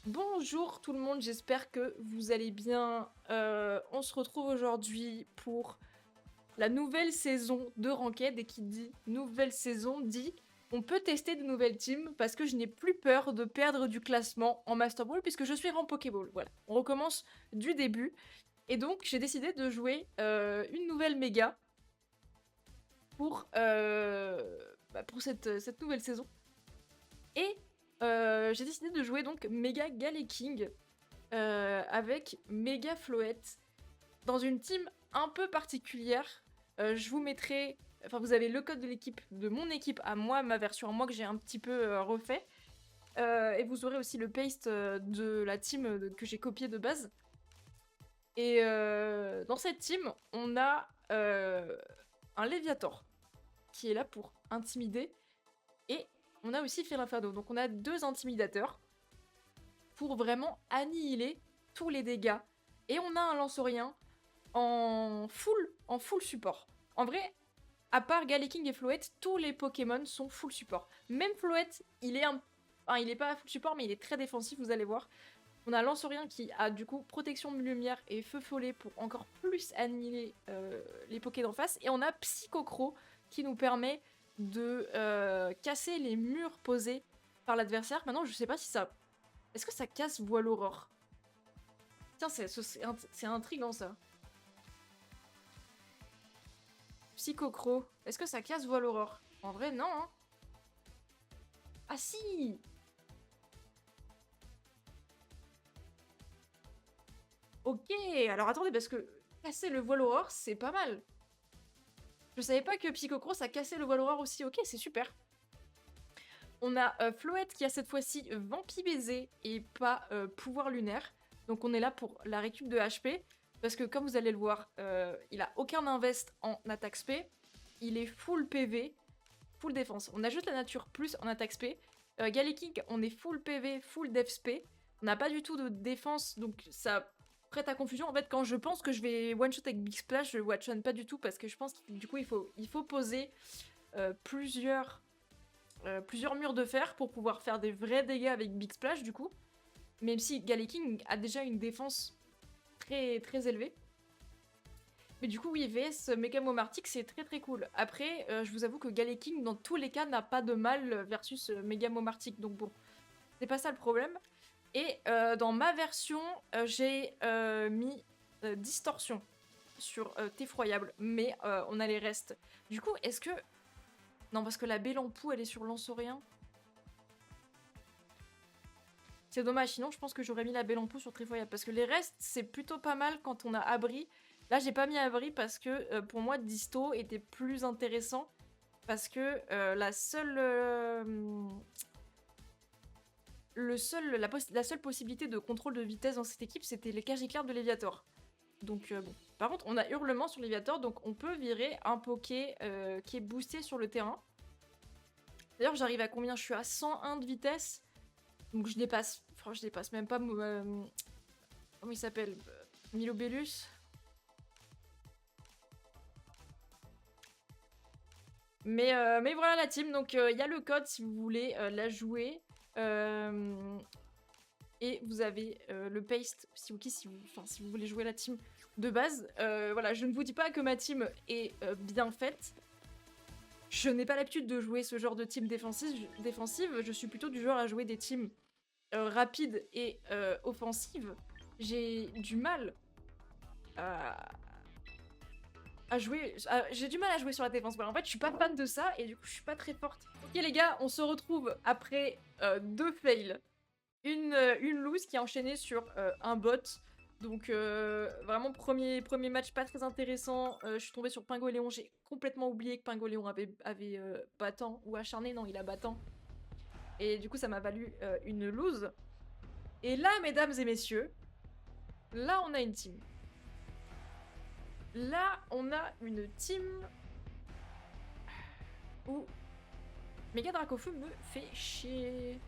Bonjour tout le monde, j'espère que vous allez bien. On se retrouve aujourd'hui pour la nouvelle saison de Ranked, et qui dit nouvelle saison dit on peut tester de nouvelles teams parce que je n'ai plus peur de perdre du classement en Master Ball puisque je suis rang Pokéball. Voilà, on recommence du début. Et donc j'ai décidé de jouer une nouvelle méga pour cette nouvelle saison. Et j'ai décidé de jouer donc Mega Galaking avec Mega Floette dans une team un peu particulière. Je vous mettrai, enfin vous avez le code de l'équipe, de mon équipe à moi, ma version à moi que j'ai un petit peu refait. Et vous aurez aussi le paste de la team que j'ai copié de base. Et dans cette team, on a un Léviator qui est là pour intimider. Et on a aussi Firinfado. Donc on a deux intimidateurs pour vraiment annihiler tous les dégâts. Et on a un Lanceurien en full support. En vrai, à part Galaking et Floette, tous les Pokémon sont full support. Même Floette, il est pas full support, mais il est très défensif, vous allez voir. On a Lanceurien qui a du coup protection de lumière et feu follet pour encore plus annihiler les Poké d'en face. Et on a Psychocro qui nous permet de casser les murs posés par l'adversaire. Maintenant, je sais pas si ça... Est-ce que ça casse Voile Aurore? Tiens, c'est intriguant ça. Psychocro. Est-ce que ça casse Voile Aurore? En vrai, non, hein. Ah si! Ok, alors attendez, parce que casser le Voile Aurore, c'est pas mal. Je savais pas que Psychocro, ça cassait le Voile Aurore aussi. Ok, c'est super. On a Floette qui a cette fois-ci Vampi Baiser et pas Pouvoir Lunaire. Donc on est là pour la récup de HP. Parce que comme vous allez le voir, il a aucun invest en attaque SP. Il est full PV, full défense. On ajoute la nature plus en attaque SP. Galaking, on est full PV, full def SP. On n'a pas du tout de défense, donc ça prête à confusion. En fait, quand je pense que je vais one-shot avec Big Splash, je one-shot pas du tout parce que je pense que du coup, il faut poser plusieurs murs de fer pour pouvoir faire des vrais dégâts avec Big Splash du coup. Même si Galaking a déjà une défense très, très élevée. Mais du coup, oui, VS Megamomartic, c'est très très cool. Après, je vous avoue que Galaking, dans tous les cas, n'a pas de mal versus Megamomartic. Donc bon, c'est pas ça le problème. Et dans ma version, j'ai mis Distorsion sur T'effroyable. Mais on a les restes. Du coup, est-ce que... Non, parce que la Bélampou, elle est sur Lanceurien. C'est dommage, sinon je pense que j'aurais mis la Belle Ampoule sur Trifoyable. Parce que les restes, c'est plutôt pas mal quand on a Abri. Là, j'ai pas mis Abri parce que pour moi, Disto était plus intéressant. Parce que la seule possibilité de contrôle de vitesse dans cette équipe, c'était les cages éclairs de Léviator. Donc bon. Par contre, on a Hurlement sur Léviator, donc on peut virer un Poké qui est boosté sur le terrain. D'ailleurs, j'arrive à combien? Je suis à 101 de vitesse. Donc je dépasse, enfin je dépasse même pas, comment il s'appelle, Milobellus. Mais voilà la team, donc il y a le code si vous voulez la jouer. Et vous avez le paste si vous voulez jouer la team de base. Voilà, je ne vous dis pas que ma team est bien faite. Je n'ai pas l'habitude de jouer ce genre de team défensive. Je suis plutôt du genre à jouer des teams rapides et offensives. J'ai du mal à jouer. J'ai du mal à jouer sur la défense. Voilà, en fait, je suis pas fan de ça et du coup, je suis pas très forte. Ok, les gars, on se retrouve après deux fails. Une lose qui a enchaîné sur un bot. Donc, vraiment, premier match pas très intéressant. Je suis tombée sur Pingoléon. J'ai complètement oublié que Pingoléon avait battant ou acharné. Non, il a battant. Et du coup, ça m'a valu une lose. Et là, mesdames et messieurs, là, on a une team. Là, on a une team où Mega Dracofeu me fait chier.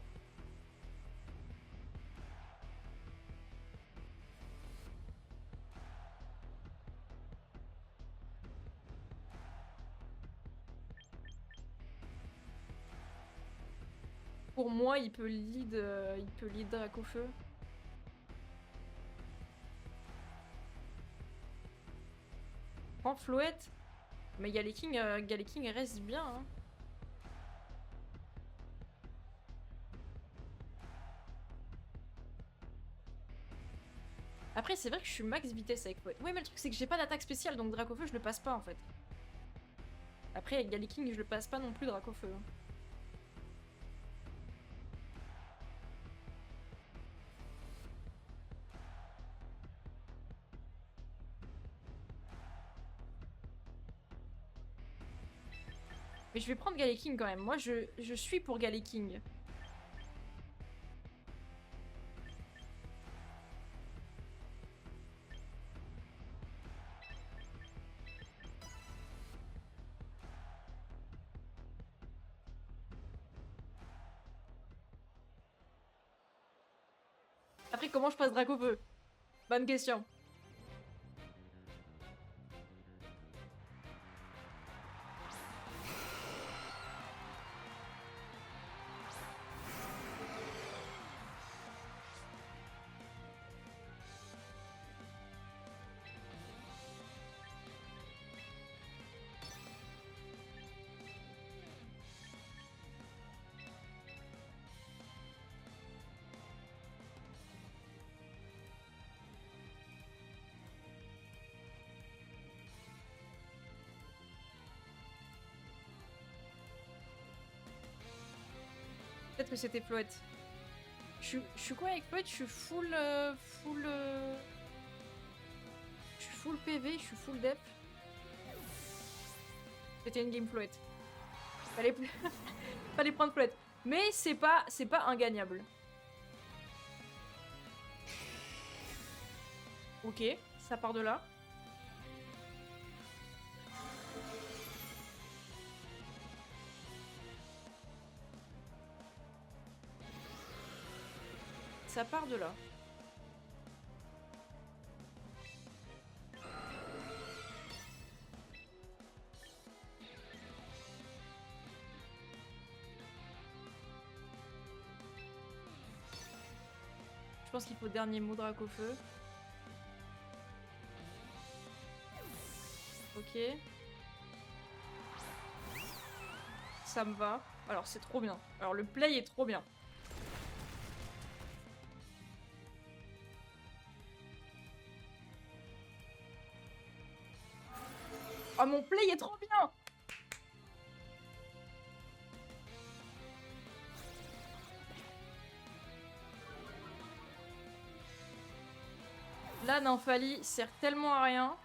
Pour moi, il peut lead Dracofeu. Prends Floette. Mais Galeking reste bien. Hein. Après, c'est vrai que je suis max vitesse avec Floette. Ouais, mais le truc, c'est que j'ai pas d'attaque spéciale, donc Dracofeu, je le passe pas en fait. Après, avec Galeking, je le passe pas non plus Dracofeu. Hein. Mais je vais prendre Galeking quand même. Moi, je suis pour Galeking. Après, comment je passe Dracofeu? Bonne question. Peut-être que c'était Floette. Je suis quoi avec Floette? Je suis full... Je suis full PV, je suis full dep. C'était une game Floette. Fallait, Fallait prendre Floette. Mais c'est pas ingagnable. Ok, ça part de là. Ça part de là. Je pense qu'il faut dernier mot Dracofeu. Ok. Ça me va. Alors c'est trop bien. Alors le play est trop bien. Oh mon play est trop bien. Là, Nymphalie sert tellement à rien.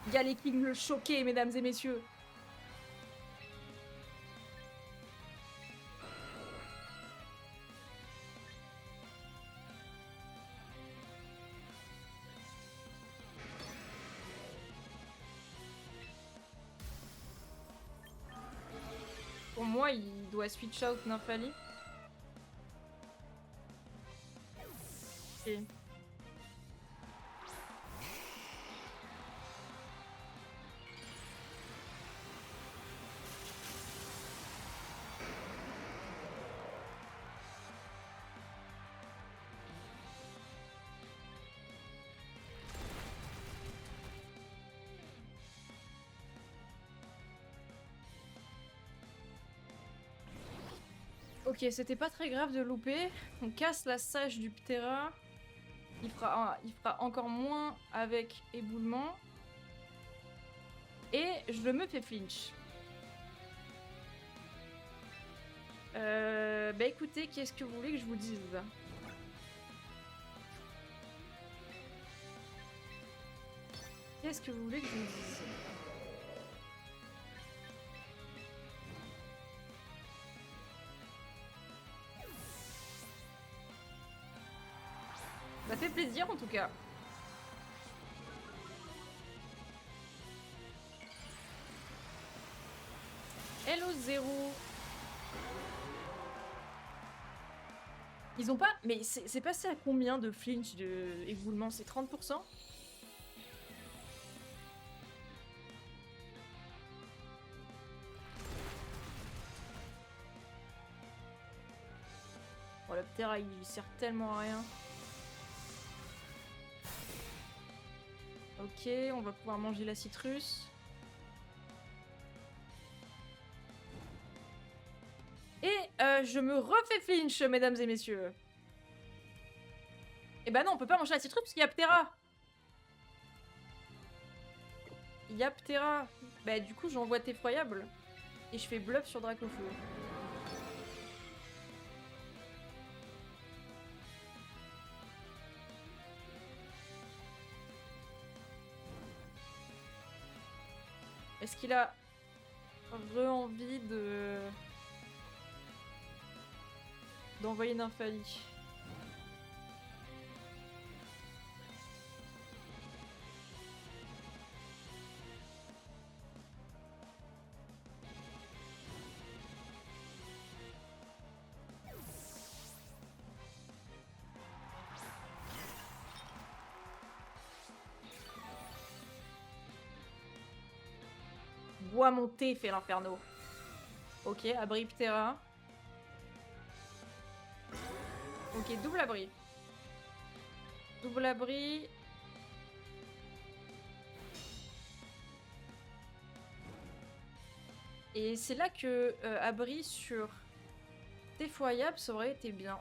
Galeking le choqué, mesdames et messieurs. Pour moi, il doit switch out Nymphalie. Ok. Ok, c'était pas très grave de louper. On casse la sage du Ptera. Il fera encore moins avec éboulement. Et je me fais flinch. Bah écoutez, qu'est-ce que vous voulez que je vous dise? Qu'est-ce que vous voulez que je vous dise? Ça fait plaisir en tout cas. Hello Zéro. Ils ont pas... Mais c'est passé à combien de flinch de éboulement? C'est 30%? Oh, la Ptera, il sert tellement à rien. Ok, on va pouvoir manger la citrus. Et je me refais flinch, mesdames et messieurs. Et bah non, on peut pas manger la citrus parce qu'il y a Ptera. Il y a Ptera. Bah du coup, j'envoie Effroyable. Et je fais bluff sur Dracofeu. Est-ce qu'il a re-envie d'envoyer Nymphalie? Bois monté, fait l'inferno. Ok, abri Ptera. Ok, double abri. Double abri. Et c'est là que abri sur Effroyable, ça aurait été bien.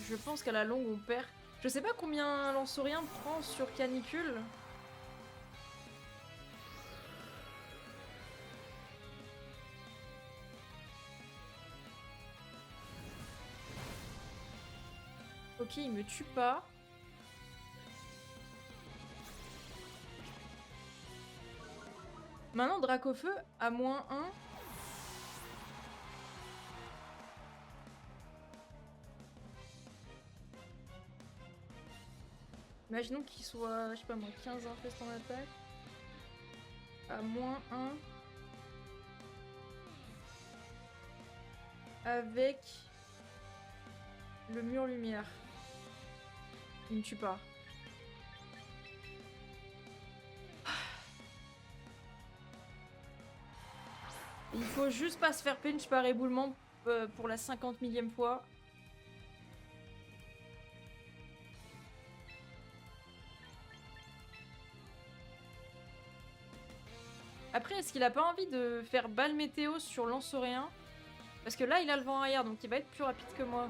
Je pense qu'à la longue, on perd. Je sais pas combien Lanceurien prend sur Canicule. Ok, il me tue pas. Maintenant, Dracofeu à -1. Imaginons qu'il soit, je sais pas moi, 15 infestes en attaque. À -1. Avec le mur lumière. Il me tue pas. Il faut juste pas se faire pinch par éboulement pour la 50 millième fois. Après, est-ce qu'il a pas envie de faire balle météo sur Lanceurien? Parce que là, il a le vent arrière, donc il va être plus rapide que moi.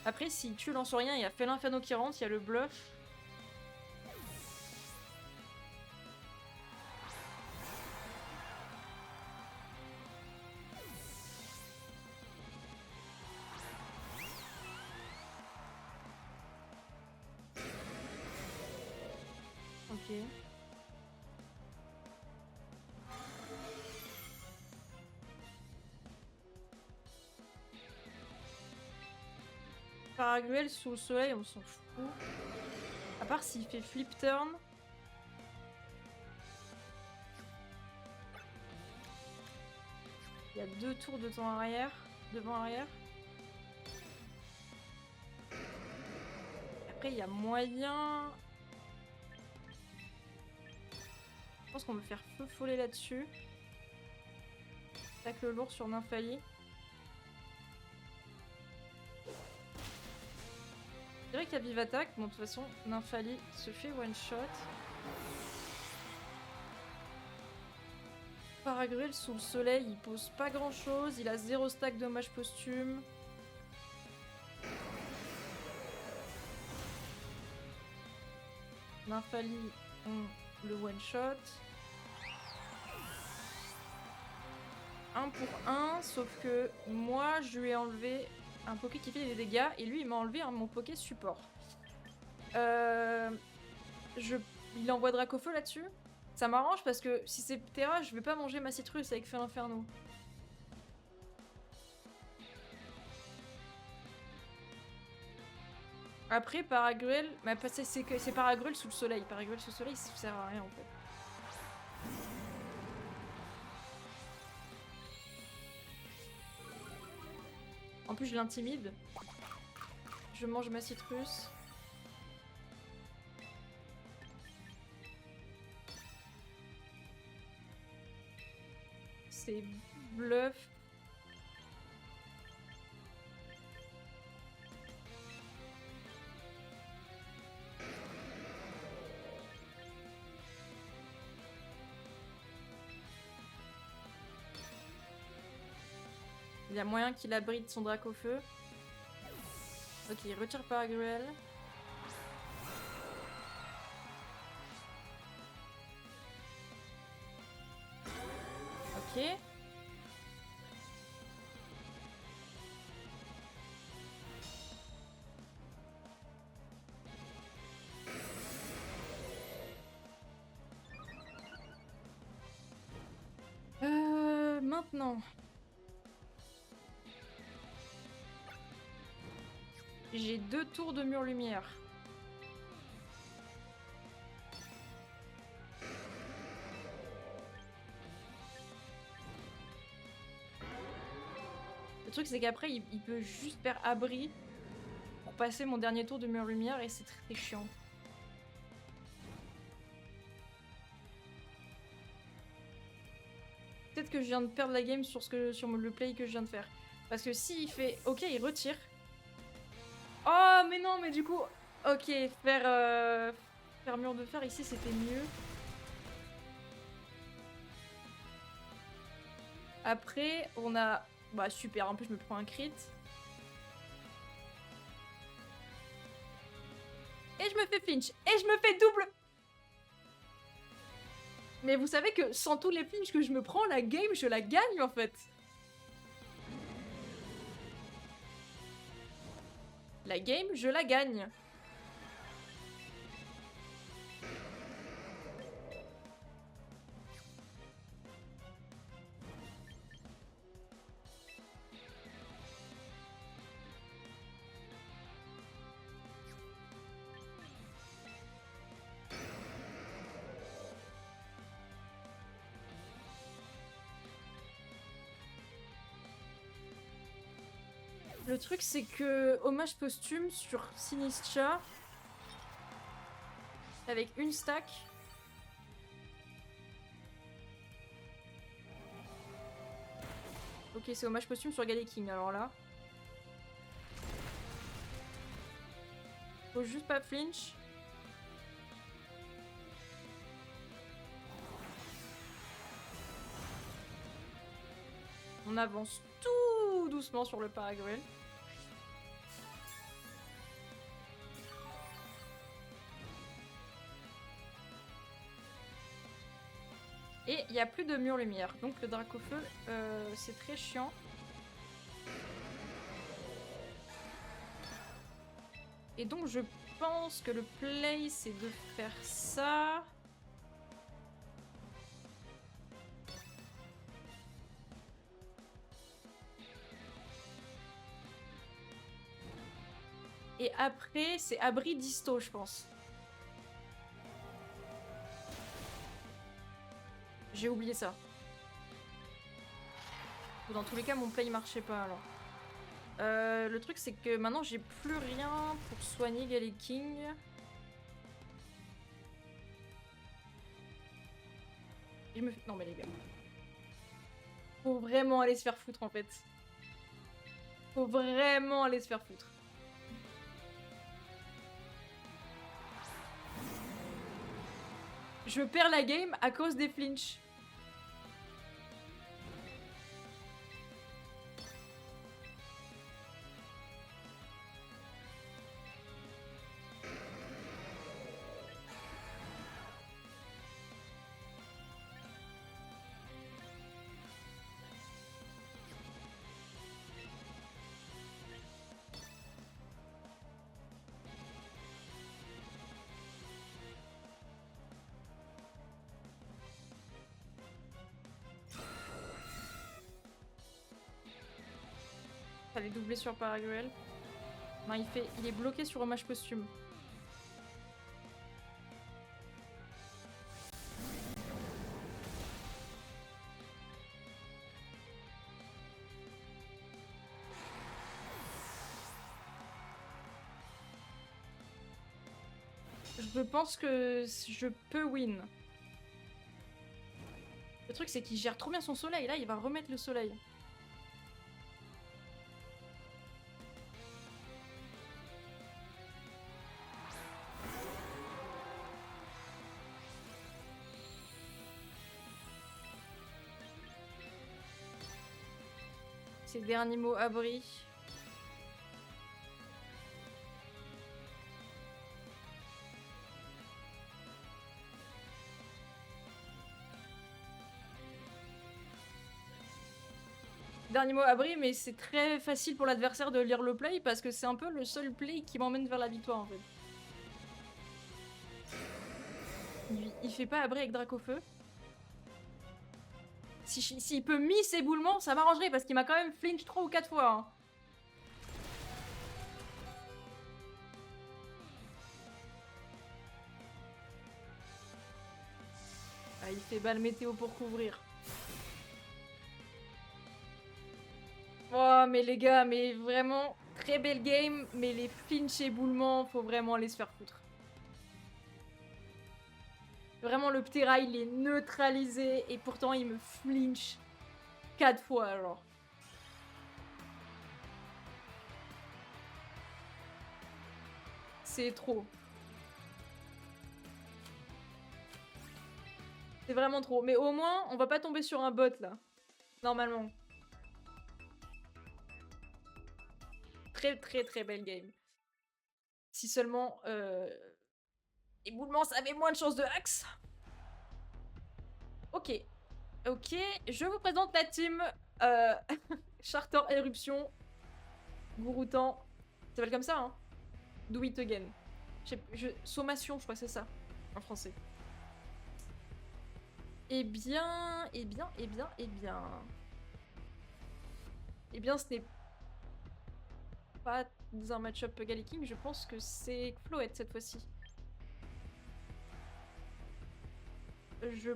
Après, s'il tue Lanceurien, il y a fait l'inferno qui rentre, il y a le bluff. Ok. Paraguel sous le soleil, on s'en fout. À part s'il fait flip turn. Il y a 2 tours de temps arrière. Devant arrière. Après, il y a moyen. Je pense qu'on veut faire feu follet là-dessus. Attaque le lourd sur Nymphalie. C'est vrai qu'il y a vive attaque, bon de toute façon, Nymphalie se fait one shot. Paragruel sous le soleil, il pose pas grand chose, il a 0 stack dommage posthume. Nymphalie, on le one shot. 1 pour 1, sauf que moi je lui ai enlevé un poké qui fait des dégâts et lui il m'a enlevé mon poké support. Il envoie Dracofeu là-dessus. Ça m'arrange parce que si c'est Ptera, je vais pas manger ma citrus avec Feu Inferno. Après, Paragruel, c'est Paragruel sous le soleil. Paragruel sous le soleil, ça sert à rien en fait. En plus, je l'intimide. Je mange ma citrus. C'est bluff. Il y a moyen qu'il abrite son drac au feu. Ok, il retire Paragruel. Ok. Maintenant. J'ai 2 tours de mur lumière. Le truc c'est qu'après il peut juste faire abri pour passer mon dernier tour de mur lumière et c'est très chiant. Peut-être que je viens de perdre la game sur le play que je viens de faire. Parce que s'il fait ok, il retire. Oh mais non, mais du coup, ok, faire mur de fer ici c'était mieux. Après on a, bah super, en plus je me prends un crit. Et je me fais flinch. Et je me fais double. Mais vous savez que sans tous les flinches que je me prends, la game, je la gagne en fait. La game, je la gagne. Le truc, c'est que hommage posthume sur Sinistra, avec une stack. Ok, c'est hommage posthume sur Galeking, alors là. Faut juste pas flinch. On avance tout doucement sur le Paragruel. Et il n'y a plus de mur lumière, donc le drac au feu, c'est très chiant. Et donc je pense que le play c'est de faire ça. Et après c'est abri disto je pense. J'ai oublié ça. Dans tous les cas mon play marchait pas alors. Le truc c'est que maintenant j'ai plus rien pour soigner Galeking. Je me fais... Non mais les gars. Faut vraiment aller se faire foutre en fait. Faut vraiment aller se faire foutre. Je perds la game à cause des flinches. Fallait doubler sur Paragruel. Non, il est bloqué sur hommage posthume. Je pense que je peux win. Le truc, c'est qu'il gère trop bien son soleil. Là, il va remettre le soleil. Ces derniers mots abri. Dernier mot abri, mais c'est très facile pour l'adversaire de lire le play parce que c'est un peu le seul play qui m'emmène vers la victoire en fait. Il fait pas abri avec Dracofeu. S'il peut miss éboulement, ça m'arrangerait parce qu'il m'a quand même flinch 3 ou 4 fois. Hein. Ah, il fait balle météo pour couvrir. Oh, mais les gars, mais vraiment, très belle game, mais les flinch éboulements, faut vraiment les se faire foutre. Vraiment, le Ptera, il est neutralisé et pourtant, il me flinch 4 fois, alors. C'est trop. C'est vraiment trop. Mais au moins, on va pas tomber sur un bot, là. Normalement. Très, très, très belle game. Si seulement... Éboulement, ça avait moins de chances de axe. Ok. Ok, je vous présente la team Charter Éruption, Gouroutan. Ça s'appelle comme ça, hein. Do it again. Sommation, je crois que c'est ça, en français. Eh bien, eh bien, eh bien, eh bien... Eh bien, ce n'est pas un match-up Galiking, je pense que c'est Floet cette fois-ci. Je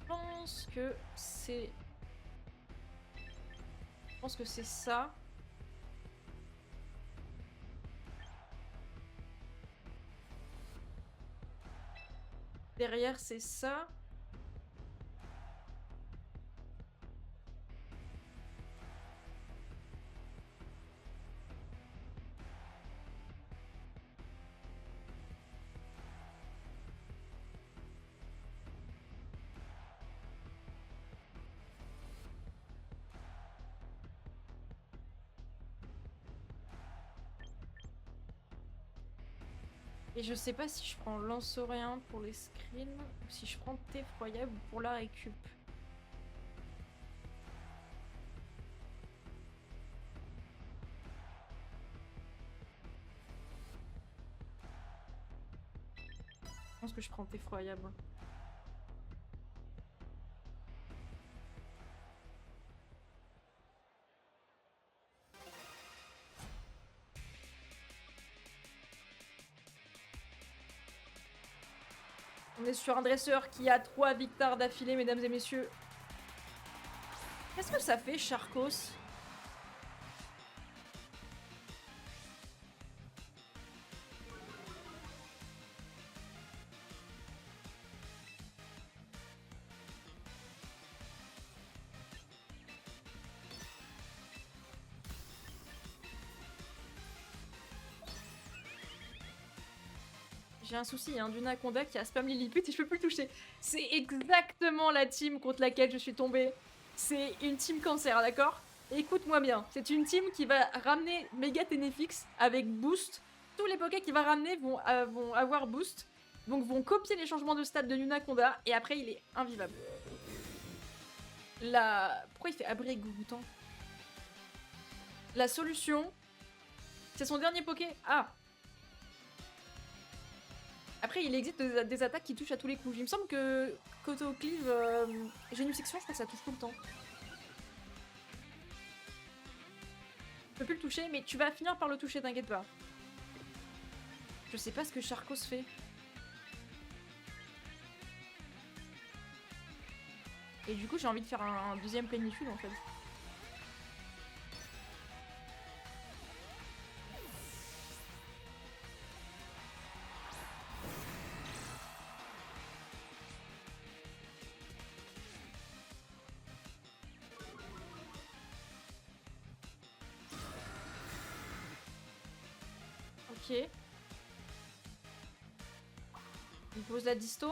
pense que c'est... Je pense que c'est ça. Derrière, c'est ça. Et je sais pas si je prends lance-rien pour les screens ou si je prends effroyable pour la récup. Je pense que je prends effroyable. On est sur un dresseur qui a 3 victoires d'affilée, mesdames et messieurs. Qu'est-ce que ça fait, Charcos? J'ai un souci, hein, d'une Aconda qui a spam Lilliput et je peux plus le toucher. C'est exactement la team contre laquelle je suis tombée. C'est une team cancer, d'accord? Écoute-moi bien, c'est une team qui va ramener Mega Tenefix avec boost. Tous les pokés qu'il va ramener vont avoir boost. Donc vont copier les changements de stade de Nunaconda et après il est invivable. Pourquoi il fait abri Gouroutan? La solution, c'est son dernier poké. Ah! Après, il existe des attaques qui touchent à tous les coups. Il me semble que Koto Cleave, Génie Section, je crois que ça touche tout le temps. Je peux plus le toucher, mais tu vas finir par le toucher, t'inquiète pas. Je sais pas ce que Charcos fait. Et du coup, j'ai envie de faire un deuxième plénitude en fait. Ok. Il pose la disto.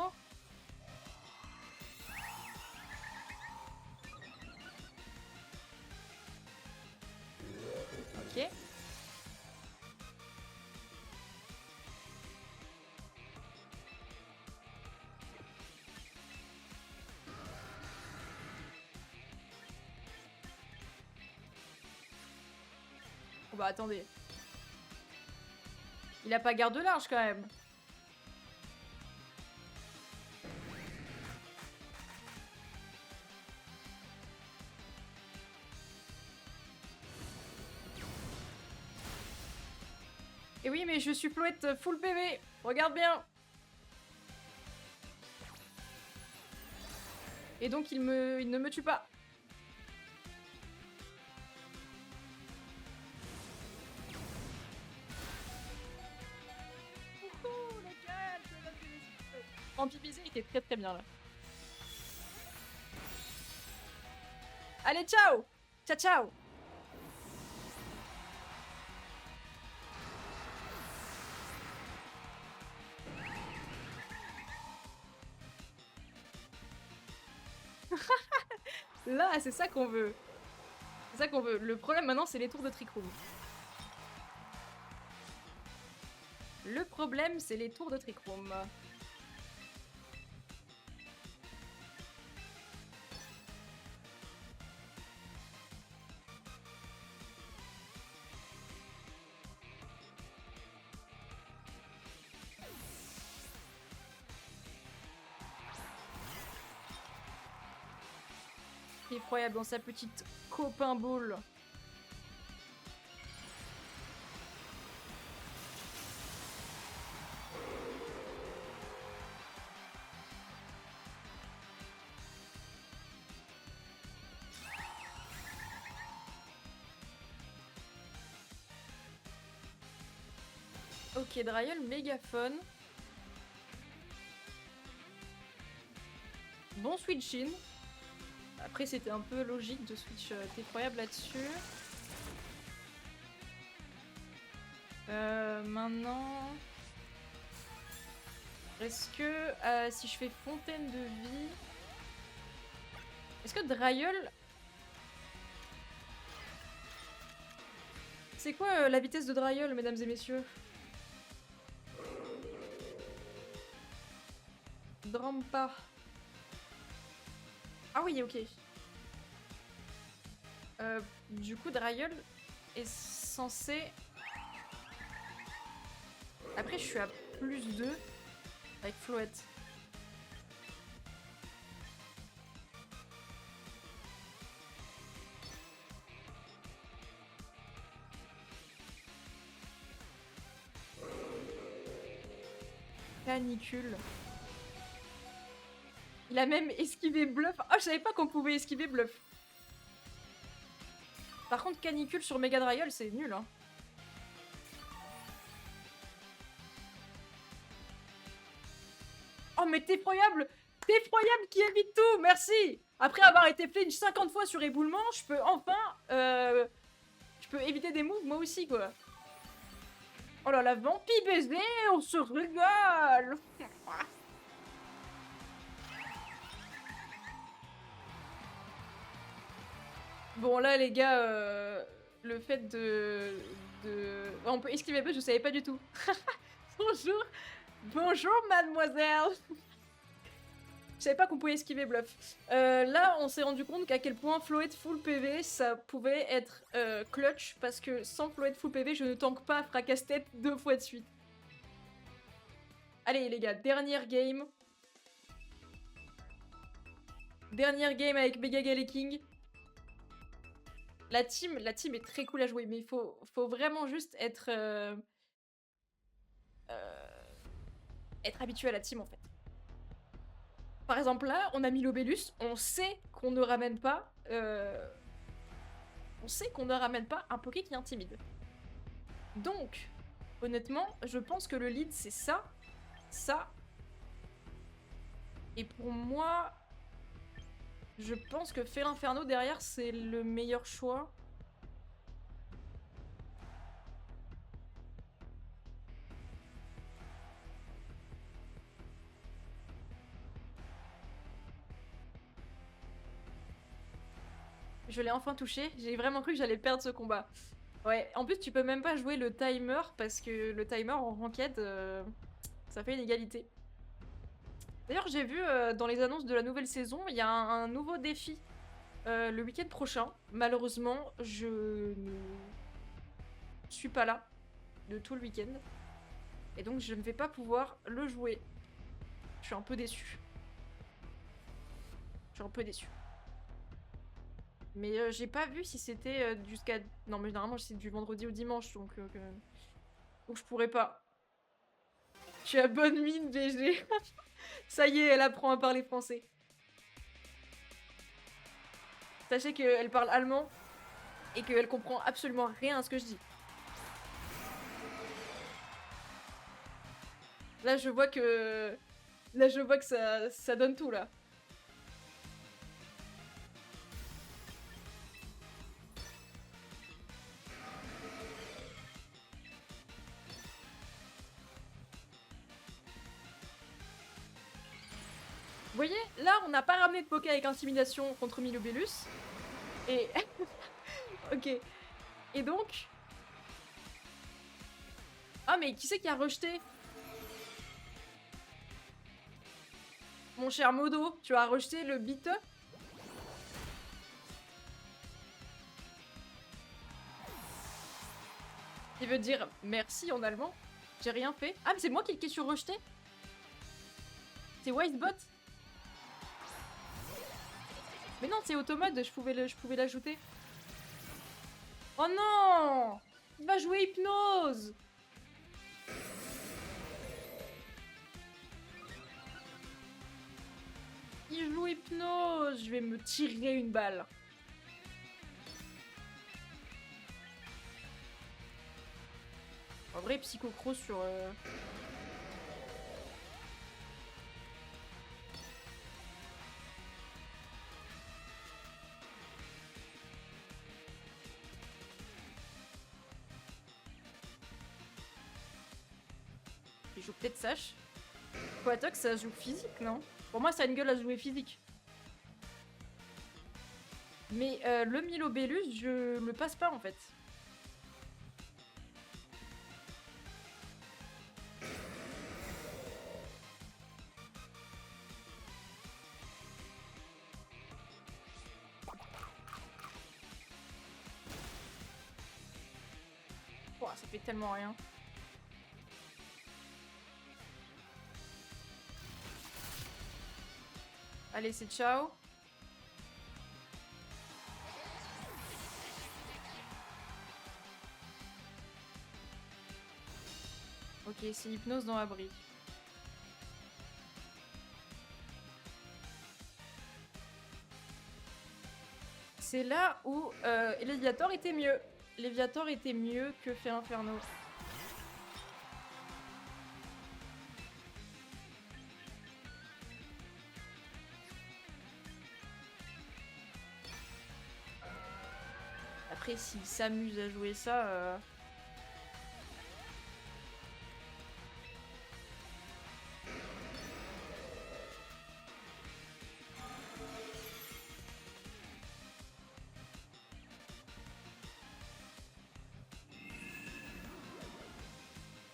Ok. Oh bah attendez. Il a pas garde large quand même. Et oui, mais je suis Floette full PV. Regarde bien. Et donc il ne me tue pas. Ampibisé était très très bien là. Allez, ciao! Ciao, ciao! Là, c'est ça qu'on veut. C'est ça qu'on veut. Le problème maintenant, c'est les tours de Trick Room. Le problème, c'est les tours de Trick Room. Effroyable dans sa petite copain ball. Ok, Dryel, mégaphone. Bon switch in. Après, c'était un peu logique de switch effroyable là-dessus. Maintenant... Est-ce que si je fais fontaine de vie... Est-ce que Dryel... C'est quoi la vitesse de Dryel, mesdames et messieurs? Drampa. Ah oui, ok. Du coup, Dryel est censé... Après, je suis à plus 2 avec Floette. Canicule. Il a même esquivé bluff. Oh, je savais pas qu'on pouvait esquiver bluff. Par contre, canicule sur Mega Dryel, c'est nul, hein. Oh, mais t'es effroyable! T'es effroyable qui évite tout! Merci! Après avoir été flinch 50 fois sur éboulement, je peux enfin... je peux éviter des moves, moi aussi, quoi. Oh là là, vampi baiser, on se régale! Bon, là, les gars, le fait de... Oh, on peut esquiver bluff, je savais pas du tout. Bonjour! Bonjour, mademoiselle! Je savais pas qu'on pouvait esquiver bluff. Là, on s'est rendu compte qu'à quel point Floette full PV, ça pouvait être clutch, parce que sans Floette full PV, je ne tank pas fracasse-tête 2 fois de suite. Allez, les gars, dernière game. Dernière game avec Mega King. La team est très cool à jouer, mais il faut vraiment juste être habitué à la team, en fait. Par exemple, là, on a mis l'Obélus, on sait qu'on ne ramène pas... On sait qu'on ne ramène pas un Poké qui intimide. Donc, honnêtement, je pense que le lead, c'est ça, ça. Et pour moi, je pense que Fer-Inferno derrière, c'est le meilleur choix. je l'ai enfin touché. J'ai vraiment cru que j'allais perdre ce combat. Ouais, en plus tu peux même pas jouer le timer parce que le timer en ranked, ça fait une égalité. D'ailleurs j'ai vu dans les annonces de la nouvelle saison, il y a un nouveau défi le week-end prochain. Malheureusement, je ne suis pas là de tout le week-end. Et donc je ne vais pas pouvoir le jouer. Je suis un peu déçue. Je suis un peu déçue. Mais j'ai pas vu si c'était jusqu'à... Non mais normalement c'est du vendredi au dimanche, donc je pourrais pas. Je suis à bonne mine, BG. Ça y est, elle apprend à parler français. Sachez qu'elle parle allemand et qu'elle comprend absolument rien à ce que je dis. Là je vois que... Là je vois que ça donne tout là. Vous voyez, là, on n'a pas ramené de Poké avec intimidation contre Milobellus. Et... ok. Et donc... Ah, mais qui c'est qui a rejeté? Mon cher Modo, tu as rejeté le beat. Il veut dire merci en allemand. J'ai rien fait. Ah, mais c'est moi qui suis rejeté? C'est Wisebot? Mais non, c'est Automode, je pouvais l'ajouter. Oh non! Il va jouer Hypnose! Il joue Hypnose! Je vais me tirer une balle. En vrai, Psychocross sur... Il joue peut-être Sash. Quatox, ça joue physique, non? Pour moi, ça a une gueule à jouer physique. Mais le Milobellus, je le passe pas en fait. Oh, ça fait tellement rien. Allez, c'est ciao. Ok, c'est Hypnose dans Abri. C'est là où Léviator était mieux. Léviator était mieux que Fer Inferno. Après, s'il s'amuse à jouer ça...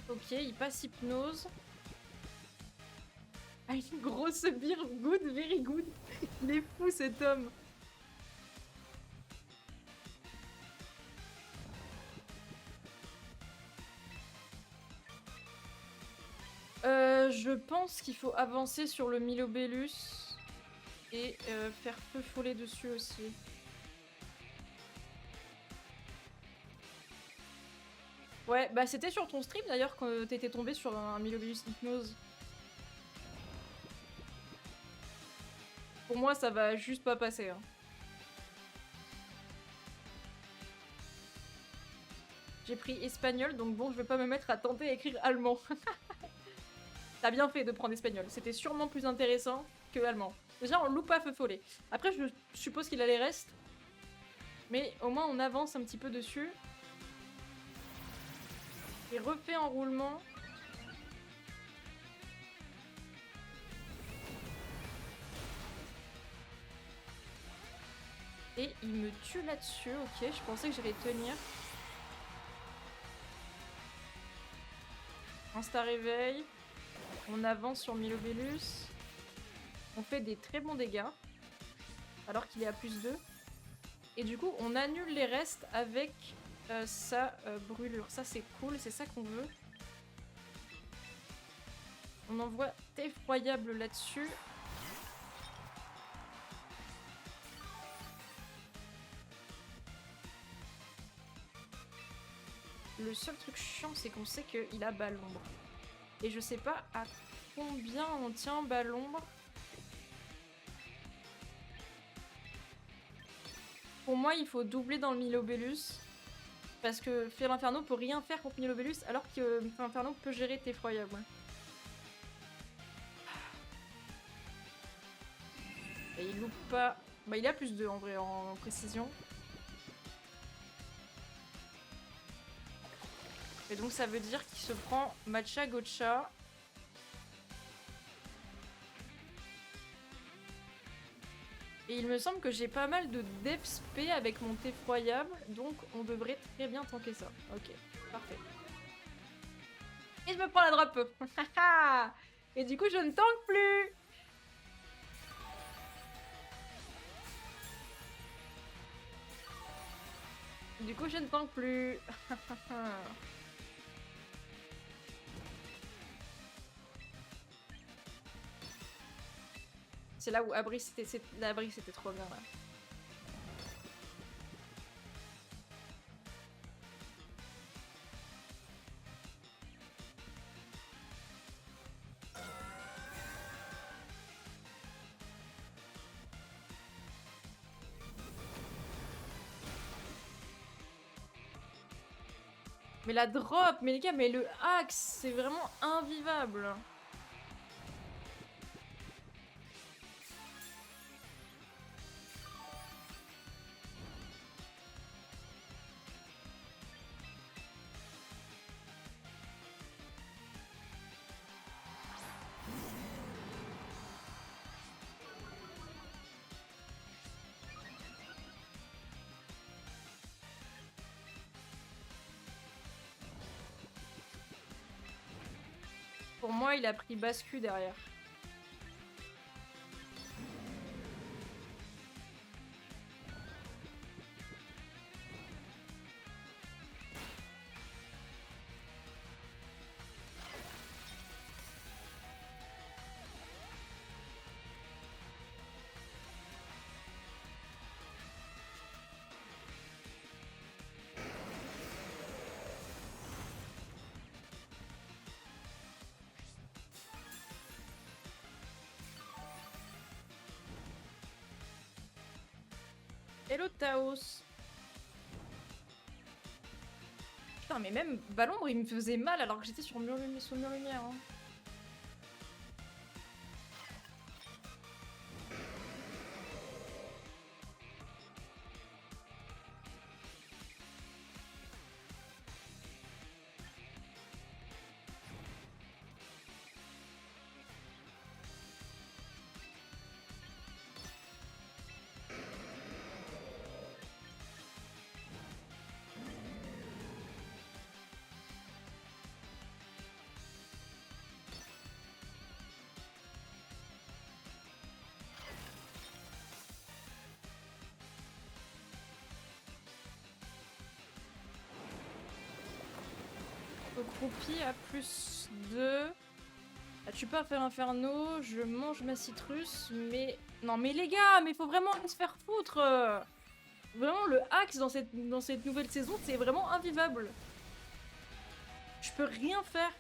Ok, il passe Hypnose. Ah, une grosse bire, good, very good. Il est fou cet homme. Je pense qu'il faut avancer sur le Milobellus et faire feu follet dessus aussi. Ouais, bah c'était sur ton stream d'ailleurs quand t'étais tombé sur un Milobellus Hypnose. Pour moi, ça va juste pas passer. Hein. J'ai pris espagnol, donc bon, je vais pas me mettre à tenter à écrire allemand. T'as bien fait de prendre espagnol. C'était sûrement plus intéressant que allemand. Déjà, on loupe pas feu follet. Après, je suppose qu'il a les restes. Mais au moins, on avance un petit peu dessus. Et refait enroulement. Et il me tue là-dessus. Ok, je pensais que j'allais tenir. Insta réveil. On avance sur Milobellus. On fait des très bons dégâts. Alors qu'il est à +2. Et du coup, on annule les restes avec sa brûlure. Ça, c'est cool. C'est ça qu'on veut. On envoie effroyable là-dessus. Le seul truc chiant, c'est qu'on sait qu'il a bas l'ombre. Et je sais pas à combien on tient bas l'ombre. Pour moi, il faut doubler dans le Milobellus. Parce que Fer l'Inferno peut rien faire contre Milobellus, alors que Fer l'Inferno peut gérer effroyable. Et il loupe pas. Bah, il a +2 en vrai, en précision. Et donc ça veut dire qu'il se prend Matcha Gotcha. Et il me semble que j'ai pas mal de DevSP avec mon effroyable, donc on devrait très bien tanker ça. Ok, parfait. Et je me prends la drop. Et du coup je ne tank plus. Du coup je ne tank plus. C'est là où Abri c'était trop bien là. Mais la drop, mais les gars, mais le axe, c'est vraiment invivable. Pour moi, il a pris bascu derrière. Hello Taos. Putain, mais même Balombre, il me faisait mal alors que j'étais sur mur lumière. Hein. Croupi à +2. Ah, tu peux pas faire Inferno, je mange ma citrus, mais... Non mais les gars, mais faut vraiment se faire foutre. Vraiment, le axe dans cette nouvelle saison, c'est vraiment invivable. Je peux rien faire.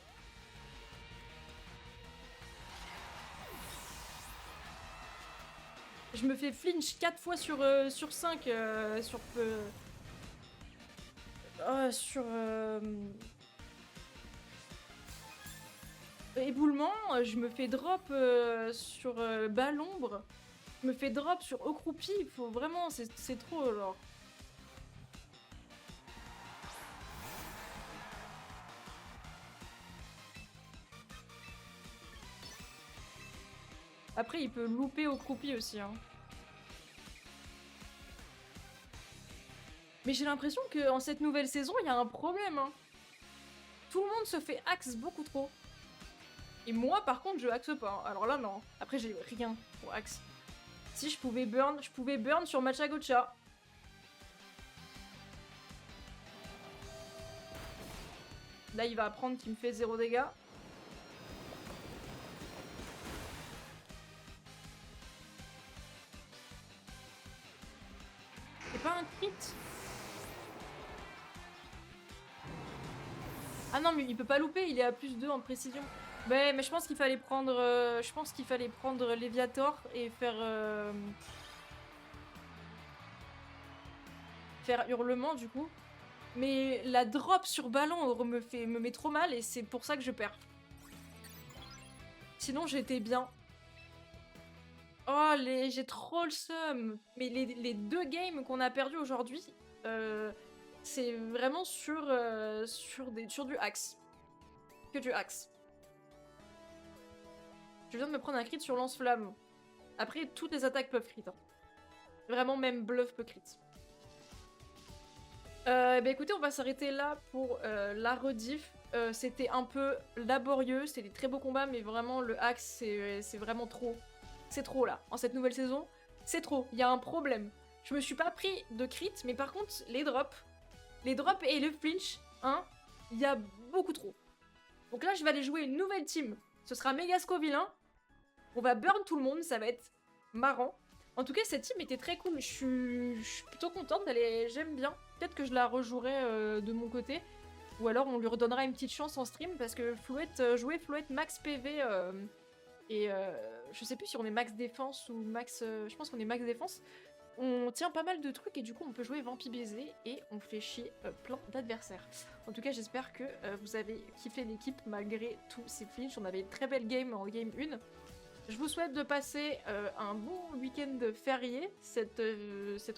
Je me fais flinch 4 fois sur 5 sur éboulement, je me fais drop sur bas l'ombre, je me fais drop sur accroupi, il faut vraiment, c'est trop alors. Après il peut louper accroupi aussi hein. Mais j'ai l'impression qu'en cette nouvelle saison, il y a un problème. Hein. Tout le monde se fait axe beaucoup trop. Et moi, par contre, je axe pas. Alors là, non. Après, j'ai rien pour axe. Si je pouvais burn sur Matcha Gotcha. Là, il va apprendre qu'il me fait 0 dégâts. C'est pas un crit. Ah non, mais il peut pas louper, il est à plus 2 en précision. Mais je pense qu'il fallait prendre... je pense qu'il fallait prendre Léviator et faire... faire hurlement, du coup. Mais la drop sur ballon me met trop mal et c'est pour ça que je perds. Sinon, j'étais bien. Oh, j'ai trop le seum. Mais les 2 games qu'on a perdus aujourd'hui, c'est vraiment sur du axe. Que du axe. Je viens de me prendre un crit sur lance-flamme. Après, toutes les attaques peuvent crit. Hein. Vraiment, même bluff peut crit. Bah écoutez, on va s'arrêter là pour la rediff. C'était un peu laborieux, c'était des très beaux combats, mais vraiment, le axe, c'est vraiment trop. C'est trop, là. En cette nouvelle saison, c'est trop. Il y a un problème. Je me suis pas pris de crit, mais par contre, les drops et le flinch, hein, il y a beaucoup trop. Donc là, je vais aller jouer une nouvelle team. Ce sera Megasco vilain. On va burn tout le monde, ça va être marrant. En tout cas, cette team était très cool. Je suis plutôt contente, j'aime bien. Peut-être que je la rejouerai de mon côté. Ou alors on lui redonnera une petite chance en stream parce que jouer Flouette max PV et je sais plus si on est max défense ou max... je pense qu'on est max défense. On tient pas mal de trucs et du coup on peut jouer Vampi baiser et on fait chier plein d'adversaires. En tout cas j'espère que vous avez kiffé l'équipe malgré tous ces flinches. On avait une très belle game en game 1. Je vous souhaite de passer un bon week-end férié. Cette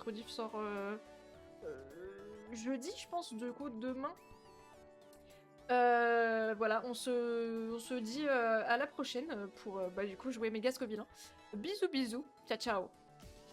rediff sort jeudi je pense, du coup demain. Voilà, on se dit à la prochaine pour du coup jouer Megasco vilain. Bisous bisous, ciao ciao.